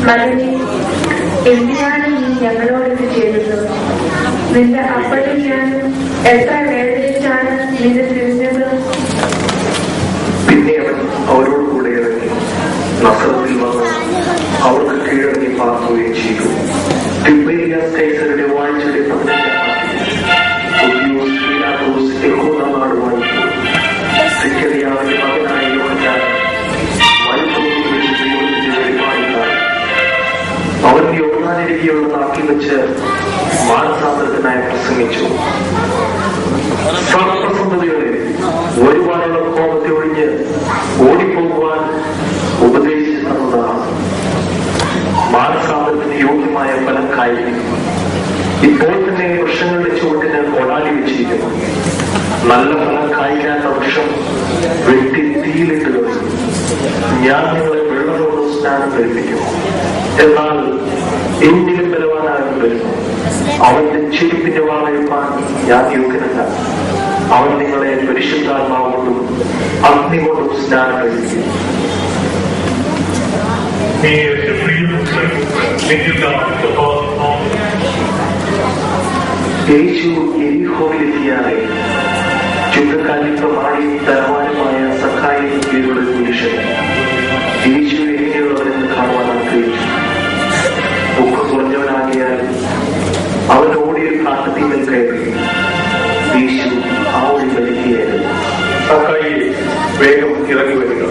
മകനെ, എന്തിനാണ് നീ ഞങ്ങളോട് ഇത് ചെയ്തത്? നിന്റെ അപ്പനും ഞാനും എത്ര വേദനിച്ചാണ് നിന്നെ തിരിഞ്ഞത്. പിന്നെ അവൻ അവരോട് കൂടെ ഇറങ്ങി നസറത്തിൽ വന്ന് അവർക്ക് കീഴടങ്ങി പാർക്കുകയും ചെയ്തു. തിബേരിയസ് കൈസരുടെ വാഴ്ചയുടെ 15-ാം നാട് വായിച്ചു. സിക്കറിയാവിന്റെ മകനായ യോഹന്നാൻ അവൻ യോഹന്നാനിരിക്കെയുള്ള നാട്ടിൽ വെച്ച് മാനസാന്തരത്തിനായി പ്രസംഗിച്ചു. സർവസന്തതികളെ, വരുവാനുള്ള കോപത്തെ ഒഴിഞ്ഞ് ഓടിപ്പോകുവാൻ ഉപദേശിച്ചു തന്നതാണ്. മാനസാന്തരത്തിന് യോഗ്യമായ ഫലം കായ്ക്കും. ഇപ്പോൾ തന്നെ വൃക്ഷങ്ങളുടെ ചുവട്ടിന് കൊടാലി വെച്ചിരിക്കുന്നു. നല്ല ഫലം കായ്ക്കാത്ത വൃക്ഷം വെട്ടി തീയിലിട്ട് കളയും. ഞാൻ നിങ്ങളെ വെള്ളത്തോട് സ്നാനം കഴിപ്പിക്കും. എന്നാൽ എന്നിലും ബലവാനാകും വരുന്നു. അവന്റെ ചെരുപ്പിന്റെ വാളയെടുക്കാൻ ഞാൻ യോഗ്യനല്ല. അവൻ നിങ്ങളെ പരിശുദ്ധാത്മാവ് കൊണ്ടും അഗ്നി കൊണ്ടും സ്നാനം കഴിപ്പിക്കും. യേശു യെരിഹോവിലെത്തിയാറെ ചുങ്കക്കാരിൽ പ്രമാണിയും ധനവാനുമായ സഖായിയും പേരുള്ള പുരുഷൻ യേശു എങ്ങനെയുള്ളവരെന്ന് കാണുവാൻ ആഗ്രഹിച്ചു. മുഖം കുറഞ്ഞവനാകിയാൽ അവൻ ഓടിയൊരു കാട്ടത്തീമൽ കയറി. യേശു ആ ഓടി വലിക്കുകയായിരുന്നു. സഖായി, വേഗം ഇറങ്ങി വരിക,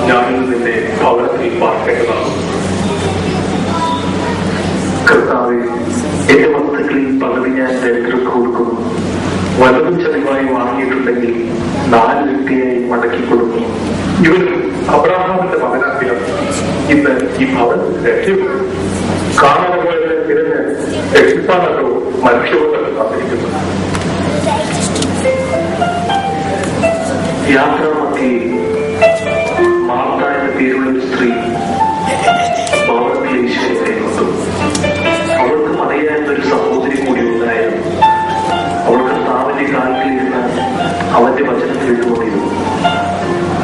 ഞാനിന്ന് നിന്നെ ഭവനത്തിൽ പാർക്കേണ്ടതാണ്. കർത്താവേ, എന്റെ വസ്തുക്കളിൽ പകുതി ഞാൻ ദരിദ്രർക്ക് കൊടുക്കുന്നു. വലതും ചതിവായി വാങ്ങിയിട്ടുണ്ടെങ്കിൽ 4 വ്യക്തിയായി മടക്കി കൊടുക്കുന്നു. ഇവനും അബ്രാഹാമിന്റെ മകനാക്കിയ ഇന്ന് ഈ ഭവൻ രക്ഷപ്പെട്ടു. കാണാതെ പോയതിനെ തിരഞ്ഞ് രക്ഷിപ്പാനല്ലോ മനുഷ്യവർക്ക് കാത്തിരിക്കുന്നു. യാത്രാമധ്യേ മാർത്ത എന്ന പേരുള്ള ഒരു സ്ത്രീ ഭവനത്തിൽ യേശുവിനെ കൈക്കൊണ്ടു. അവൾക്ക് അറിയാവുന്നൊരു സഹോദരി കൂടി ഉണ്ടായിരുന്നു. അവൾക്ക് താവിന്റെ കാൽക്കിലിരുന്ന് അവന്റെ വചനത്തിൽ എഴുതുകൊണ്ടിരുന്നു.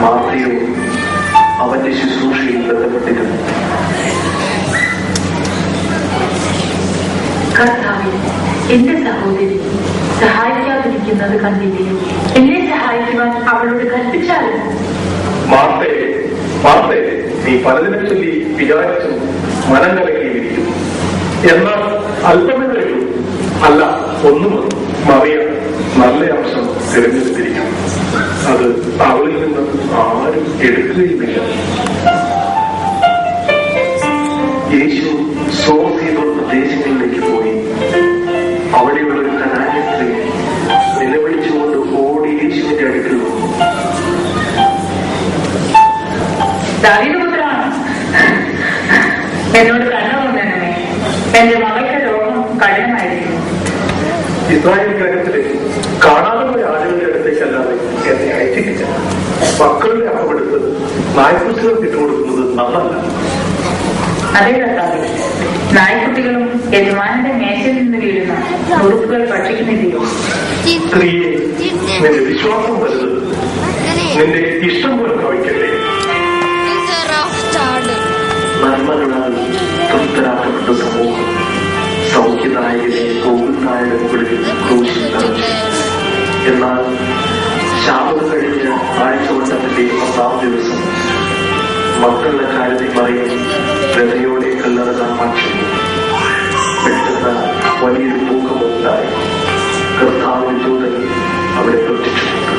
മാർത്തയോ അവന്റെ ശുശ്രൂഷയിൽ ബന്ധപ്പെട്ടിരുന്നു. കർത്താവേ, എന്റെ സഹോദരി സഹായിക്കാതിരിക്കുന്നത് കണ്ടില്ലേ? എന്നെ സഹായിക്കുവാൻ അവളോട് കൽപ്പിച്ചാലും. മാർത്തേ, മാർത്തേ, നീ പലതിനെ ചൊല്ലി വിചാരിച്ചും മനം കലക്കിയിരിക്കുന്നു. എന്നാൽ അല്പമേ കഴിയൂ. അല്ല, ഒന്നും മറിയ നല്ല അംശം തിരഞ്ഞെടുത്തിരിക്കണം. അത് അവളിൽ നിന്ന് ആരും എടുക്കുകയുമില്ല. യേശു സോസീദോൻ പ്രദേശങ്ങളിലേക്ക് പോയി. അവിടെയുള്ള ഒരു കനാന്യ സ്ത്രീ നിലവിളിച്ചുകൊണ്ട് ഓടി യേശുവിന്റെ അടുക്കൽ വന്നു. ദാവീദുപുത്രനാണ്, എന്നോട് കണ്ണുകൊണ്ടേ, എന്റെ മകൾക്ക് രോഗം കഠിനമായിരിക്കുന്നു. ഇസ്രായേൽ ഗ്രഹത്തിലെ കാണാതെ പോയ ആളുകളുടെ അടുത്തേക്കല്ലാതെ എന്നെ അയച്ചിട്ടില്ല. മക്കളുടെ അപ്പമെടുത്ത് നായ്ക്കുട്ടികൾക്ക് ഇട്ടുകൊടുക്കുന്നത് നന്നല്ല. അതേ കർത്താവേ, നായ്ക്കുട്ടികളും യജമാനന്റെ മേശയിൽ നിന്ന് വീഴുന്ന നുറുക്കുകൾ ഭക്ഷിക്കുന്നില്ലയോ? സ്ത്രീയെ, നിന്റെ വിശ്വാസം വലുത്, നിന്റെ ഇഷ്ടം പോലെ ഭവിക്കട്ടെ. നന്മകളാൽ തൃപ്തരാക്കപ്പെട്ട സമൂഹം സൗഖ്യദായകനെ കോവിൽനായുടെ മുകളിൽ ക്രൂശിൽ തറച്ചു. എന്നാൽ ശാപം കഴിഞ്ഞ് ആഴ്ചവട്ടത്തിന്റെ 1-ാം ദിവസം മക്കളുടെ കാര്യത്തിൽ പറയും ഹൃദയോടെ കല്ലറക്കാൻ മാറ്റി. പെട്ടെന്ന് വലിയൊരു ഭൂകമ്പമുണ്ടായി. കർത്താവിന്റെ ദൂതൻ അവിടെ പ്രത്യക്ഷപ്പെട്ടു.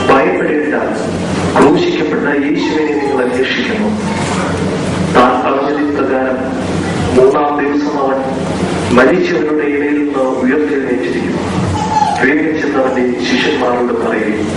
ഭയപ്പെടേണ്ട, ക്രൂശിക്കപ്പെട്ട യേശുവിനെ നിങ്ങൾ അന്വേഷിക്കുന്നു. താൻ പറഞ്ഞതിൻ പ്രകാരം 3-ാം ദിവസം അവൻ മരിച്ചവരുടെ ഇടയിൽ നിന്ന് ഉയർത്തെഴുന്നേറ്റിരിക്കുന്നു. വേഗം ചെന്നവന്റെ ശിഷ്യന്മാരോട് പറയുകയും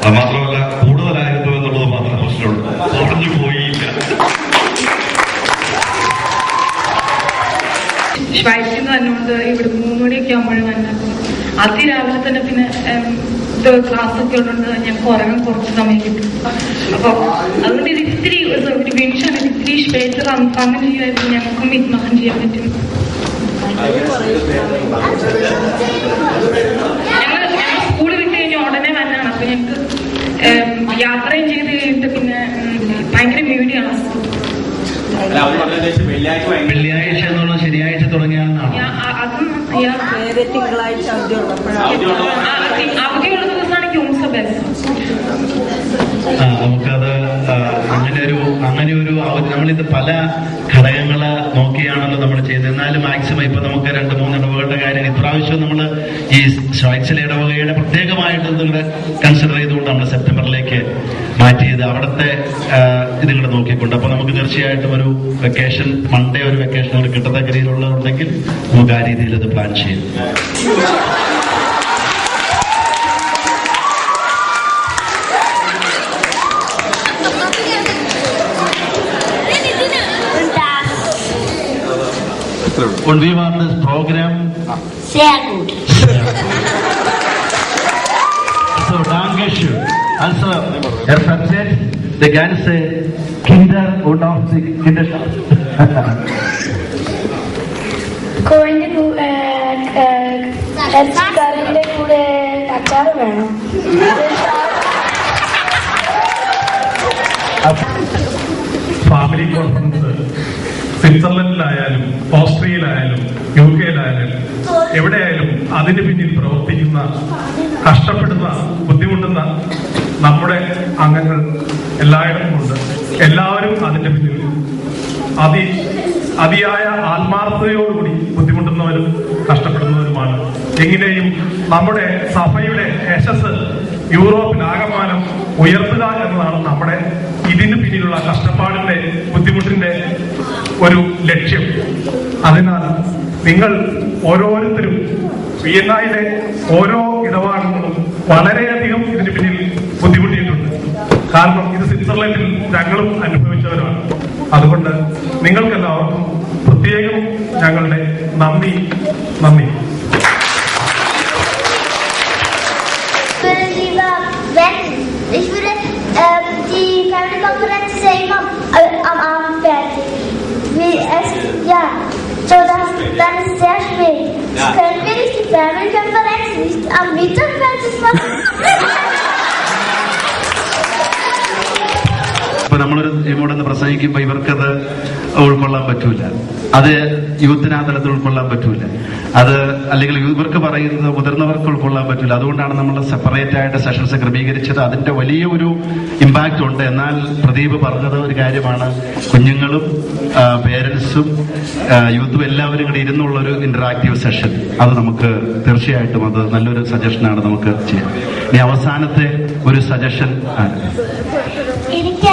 അത് മാത്രമല്ല കൂടുതലായിരുന്നു എന്നുള്ളത് മാത്രം പ്രശ്നമുണ്ട്. കുറഞ്ഞു പോയില്ല. ശ്വൈസിന്ന് തന്നോണ്ട് ഇവിടെ 3 മണിയൊക്കെ ആകുമ്പോഴും വന്നത് അതിരാവിലെ തന്നെ പിന്നെ ക്ലാസ് ഒക്കെ ഉള്ളത് ഞങ്ങൾക്ക് ഉറങ്ങാൻ കുറച്ച് സമയം കിട്ടും. അപ്പൊ അതുകൊണ്ട് ഇത് ഇത്തിരി വെൻഷാണ് ഇത്തിരി സ്പേസ് അങ്ങനെ ചെയ്യുമായിരുന്നു ഞങ്ങൾക്കും മിത്മാഹം ചെയ്യാൻ പറ്റും. ഞങ്ങൾ സ്കൂളിൽ വിട്ട് കഴിഞ്ഞാൽ ഉടനെ വന്നാണ്. അപ്പൊ ഞങ്ങൾക്ക് യാത്രയും ചെയ്ത് കഴിഞ്ഞിട്ട് പിന്നെ ഭയങ്കര പേടിയാണ്. വെള്ളിയാഴ്ച എന്നുള്ള ശനിയാഴ്ച തുടങ്ങിയാണെന്നാണ്. അതും തിങ്കളാഴ്ച അവധിയുള്ള ദിവസമാണ് ക്യൂൺസ് ബെസ്റ്റ്. നമുക്കത് അങ്ങനെ ഒരു നമ്മളിത് പല ഘടകങ്ങള് നോക്കിയാണല്ലോ നമ്മൾ ചെയ്തത്. എന്നാലും മാക്സിമം ഇപ്പൊ നമുക്ക് 2-3 ഇടവകളുടെ കാര്യം ഇപ്രാവശ്യം നമ്മൾ ഈ സ്ട്രൈക്സിലെ ഇടവകയുടെ പ്രത്യേകമായിട്ട് നിങ്ങളുടെ കൺസിഡർ ചെയ്തുകൊണ്ട് നമ്മൾ സെപ്റ്റംബറിലേക്ക് മാറ്റിയത് അവിടുത്തെ ഇതുങ്ങൾ നോക്കിക്കൊണ്ട്. അപ്പൊ നമുക്ക് തീർച്ചയായിട്ടും ഒരു വെക്കേഷൻ മൺഡേ ഒരു വെക്കേഷൻ കിട്ടത്തക്ക രീതിയിലുള്ളതുണ്ടെങ്കിൽ നമുക്ക് ആ രീതിയിൽ അത് പ്ലാൻ ചെയ്യും. Und wie war das Programm? Sehr gut. So, danke schön. Also, Herr Präsident, der ganze Kinder und auch die Kinderschaft. കോഴിന്റെ കറിന്റെ കൂടെ അച്ചാർ വേണം. ഫാമിലി കോൺഫറൻസ് സ്വിറ്റ്സർലൻഡിലായാലും ഓസ്ട്രിയയിലായാലും UK-യിലായാലും എവിടെയായാലും അതിന് പിന്നിൽ പ്രവർത്തിക്കുന്ന കഷ്ടപ്പെടുന്ന ബുദ്ധിമുട്ടുന്ന നമ്മുടെ അംഗങ്ങൾ എല്ലായിടത്തും ഉണ്ട്. എല്ലാവരും അതിന്റെ പിന്നിൽ അതിയായ ആത്മാർത്ഥതയോടുകൂടി ബുദ്ധിമുട്ടുന്നവരും കഷ്ടപ്പെടുന്നവരുമാണ്. എങ്ങനെയും നമ്മുടെ സഭയുടെ യശസ് യൂറോപ്പിലാകമാനം ഉയർത്തുക എന്നതാണ് നമ്മുടെ ഇതിന് പിന്നിലുള്ള കഷ്ടപ്പാടിന്റെ ബുദ്ധിമുട്ടിന്റെ ഒരു ലക്ഷ്യം. അതിനാൽ നിങ്ങൾ ഓരോരുത്തരും വിയന്നയിലെ ഓരോ ഇടപാടുകളും വളരെയധികം ഇതിന് പിന്നിൽ ബുദ്ധിമുട്ടിയിട്ടുണ്ട്. കാരണം ഇത് സ്വിറ്റ്സർലൻഡിൽ ഞങ്ങളും അനുഭവിച്ചവരാണ്. അതുകൊണ്ട് നിങ്ങൾക്കെല്ലാവർക്കും പ്രത്യേകം ഞങ്ങളുടെ നന്ദി. Ich würde die Fernsehkonferenz ist ja immer am Abend fertig. So dann ist es sehr spät. Ja. Können wir nicht die Fernsehkonferenz nicht am Mittag fertig machen? ഇപ്പൊ നമ്മളൊരു ഇവിടെ നിന്ന് പ്രസംഗിക്കുമ്പോ ഇവർക്കത് ഉൾക്കൊള്ളാൻ പറ്റൂല, അത് യൂത്തിനാ തലത്തിൽ ഉൾക്കൊള്ളാൻ പറ്റൂല, അത് അല്ലെങ്കിൽ ഇവർക്ക് പറയുന്നത് മുതിർന്നവർക്ക് ഉൾക്കൊള്ളാൻ പറ്റൂല. അതുകൊണ്ടാണ് നമ്മൾ സെപ്പറേറ്റ് ആയിട്ട് സെഷൻസ് ക്രമീകരിച്ചത്. അതിന്റെ വലിയ ഒരു ഇമ്പാക്ട് ഉണ്ട്. എന്നാൽ പ്രദീപ് പറഞ്ഞത് ഒരു കാര്യമാണ്, കുഞ്ഞുങ്ങളും പേരൻസും യൂത്തും എല്ലാവരും കൂടി ഇരുന്നുള്ളൊരു ഇന്ററാക്റ്റീവ് സെഷൻ, അത് നമുക്ക് തീർച്ചയായിട്ടും അത് നല്ലൊരു സജഷനാണ് നമുക്ക് ചെയ്യാം. ഇനി അവസാനത്തെ ഒരു സജഷൻ ആണ്, എനിക്ക്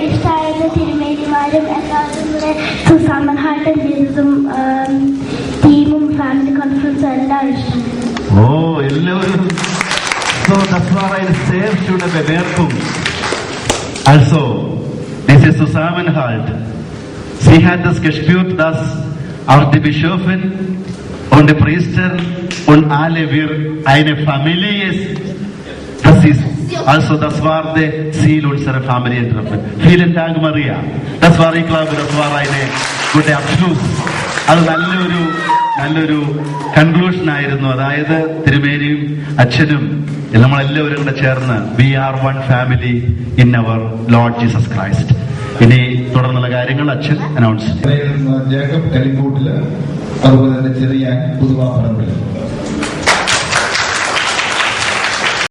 ഇഷ്ടമായത് തിരുമേനിമാരും എല്ലാവരും കൂടെ Zusammenhalten ചെയ്തതും ടീമും ഫാമിലി കോൺഫറൻസും എല്ലാം ഇഷ്ടം. എല്ലാവരും. So, das war eine sehr schöne Bemerkung. Also, diese Zusammenhalt. Sie hat das gespürt, dass auch die Bischöfin und der Priester und alle wir eine Familie ist. Das war das Ziel unserer Familientreffen. Vielen Dank, Maria. Ich glaube, das war eine gute Abschluss. അത് നല്ലൊരു conclusion ആയിരുന്നു. അതായത് തിരുമേനിയും അച്ഛനും നമ്മളെല്ലാവരും കൂടെ ചേർന്ന് we are one family in our Lord Jesus Christ. ഇനി തുടർന്നുള്ള കാര്യങ്ങൾ അച്ഛൻ അനൗൺസ്. ജേക്കബ് കരിക്കൂട്ടില്, അതുപോലെ തന്നെ ചെറിയ പുതുവാപ്പറമ്പില്